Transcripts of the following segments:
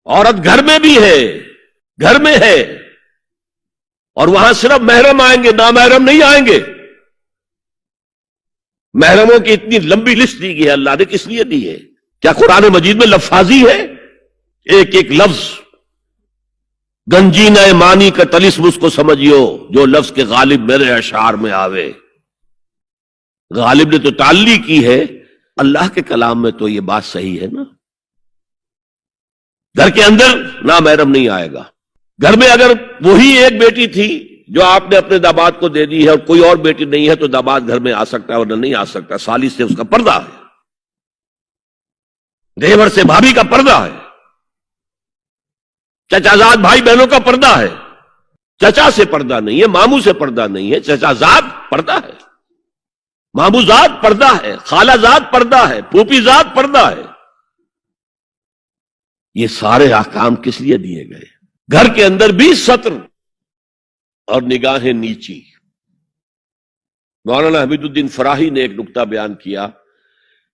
عورت گھر میں بھی ہے، گھر میں ہے، اور وہاں صرف محرم آئیں گے، نامحرم نہیں آئیں گے۔ محرموں کی اتنی لمبی لسٹ دی گئی ہے، اللہ نے کس لیے دی ہے؟ کیا قرآن مجید میں لفاظی ہے؟ ایک ایک لفظ گنجینہ معنی کا طلسم اس کو سمجھیو جو لفظ کے غالب میرے اشعار میں آوے۔ غالب نے تو تعلی کی ہے، اللہ کے کلام میں تو یہ بات صحیح ہے نا۔ گھر کے اندر نامحرم نہیں آئے گا۔ گھر میں اگر وہی ایک بیٹی تھی جو آپ نے اپنے داماد کو دے دی ہے اور کوئی اور بیٹی نہیں ہے تو داماد گھر میں آ سکتا ہے اور نہیں آ سکتا، سالی سے اس کا پردہ ہے، دیور سے بھابھی کا پردہ ہے، چچا زاد بھائی بہنوں کا پردہ ہے۔ چچا سے پردہ نہیں ہے، ماموں سے پردہ نہیں ہے، چچا زاد پردہ ہے، ماموں زاد پردہ ہے، خالہ زاد پردہ ہے، پھوپھی زاد پردہ ہے۔ یہ سارے احکام کس لیے دیے گئے؟ گھر کے اندر بھی ستر اور نگاہیں نیچی۔ مولانا حمید الدین فراہی نے ایک نکتہ بیان کیا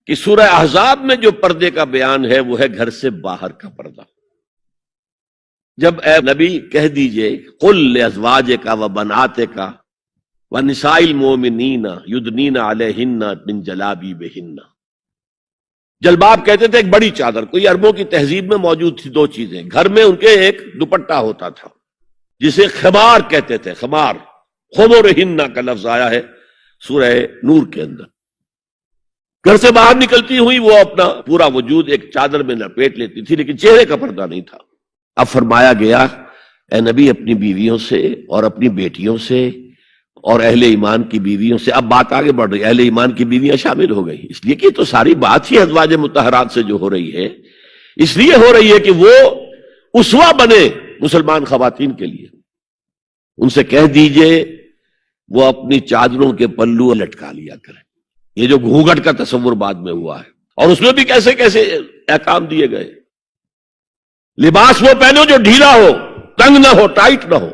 کہ سورہ احزاب میں جو پردے کا بیان ہے وہ ہے گھر سے باہر کا پردہ۔ جب اے نبی کہہ دیجئے قل لازواجک و بناتک و نساء المؤمنین یدنین علیہن من جلابیبہن۔ جلباب کہتے تھے ایک بڑی چادر، کوئی عربوں کی تہذیب میں موجود تھی دو چیزیں۔ گھر میں ان کے ایک دوپٹہ ہوتا تھا جسے خمار کہتے تھے، خمار، خمرہن کا لفظ آیا ہے سورہ نور کے اندر۔ گھر سے باہر نکلتی ہوئی وہ اپنا پورا وجود ایک چادر میں لپیٹ لیتی تھی، لیکن چہرے کا پردہ نہیں تھا۔ اب فرمایا گیا اے نبی اپنی بیویوں سے اور اپنی بیٹیوں سے اور اہل ایمان کی بیویوں سے، اب بات آگے بڑھ رہی ہے، اہل ایمان کی بیویاں شامل ہو گئی، اس لیے کہ تو ساری بات ہی ازواج مطہرات سے جو ہو رہی ہے، اس لیے ہو رہی ہے کہ وہ اسوہ بنے مسلمان خواتین کے لیے۔ ان سے کہہ دیجئے وہ اپنی چادروں کے پلو لٹکا لیا کریں۔ یہ جو گھونگھٹ کا تصور بعد میں ہوا ہے، اور اس میں بھی کیسے کیسے احکام دیے گئے۔ لباس وہ پہنو جو ڈھیلا ہو، تنگ نہ ہو، ٹائٹ نہ ہو،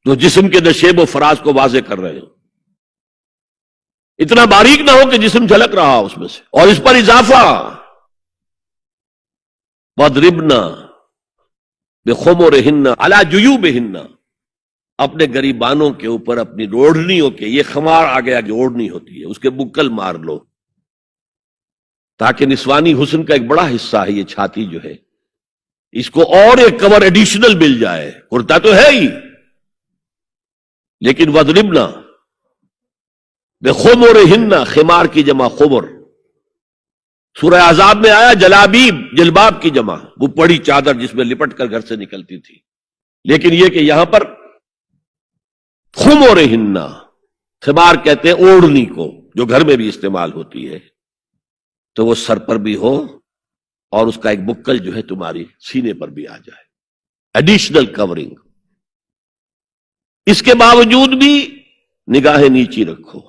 جو جسم کے نشیب و فراز کو واضح کر رہے ہو، اتنا باریک نہ ہو کہ جسم جھلک رہا ہو اس میں سے۔ اور اس پر اضافہ وَاضْرِبْنَا بِخُمُرِهِنَّ عَلَى جُيُوبِهِنَّ، اپنے گریبانوں کے اوپر اپنی اوڑھنیوں کے، یہ خمار آ گیا کہ اوڑھنی ہوتی ہے، اس کے بکل مار لو، تاکہ نسوانی حسن کا ایک بڑا حصہ ہے یہ چھاتی جو ہے، اس کو اور ایک کور ایڈیشنل مل جائے۔ کرتا تو ہے ہی، لیکن وَاضْرِبْنَا بِخُمُرِهِنَّ، خمار کی جمع خمر۔ سورہ احزاب میں آیا جلابیب، جلباب کی جمع، وہ بڑی چادر جس میں لپٹ کر گھر سے نکلتی تھی، لیکن یہ کہ یہاں پر خمرہن، خمار کہتے ہیں اوڑھنی کو جو گھر میں بھی استعمال ہوتی ہے، تو وہ سر پر بھی ہو اور اس کا ایک بکل جو ہے تمہاری سینے پر بھی آ جائے، ایڈیشنل کورنگ۔ اس کے باوجود بھی نگاہیں نیچی رکھو۔